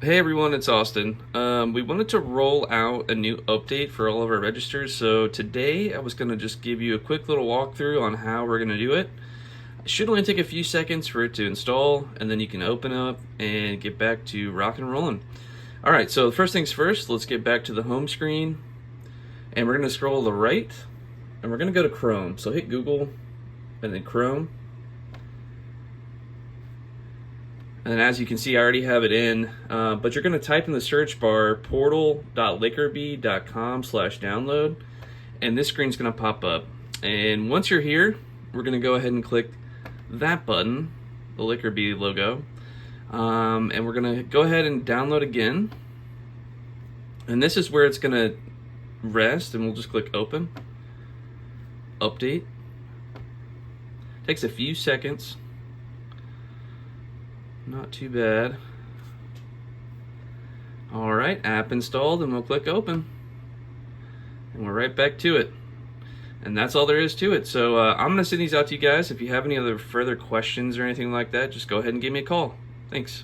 Hey everyone, it's Austin. We wanted to roll out a new update for all of our registers, so today I was going to just give you a quick little walkthrough on how we're going to do it. It should only take a few seconds for it to install, and then you can open up and get back to rock and rolling. Alright, so first things first, let's get back to the home screen, and we're going to scroll to the right, and we're going to go to Chrome. So hit Google, and then Chrome. And as you can see, I already have it in, but you're going to type in the search bar portal.liquorbee.com/download, and this screen's going to pop up. And once you're here, we're going to go ahead and click that button, the LiquorBee logo, and we're going to go ahead and download again. And this is where it's going to rest, and we'll just click open, update. Takes a few seconds. Not too bad. Alright, app installed, and we'll click open. And we're right back to it. And that's all there is to it. So I'm going to send these out to you guys. If you have any other further questions or anything like that, just go ahead and give me a call. Thanks.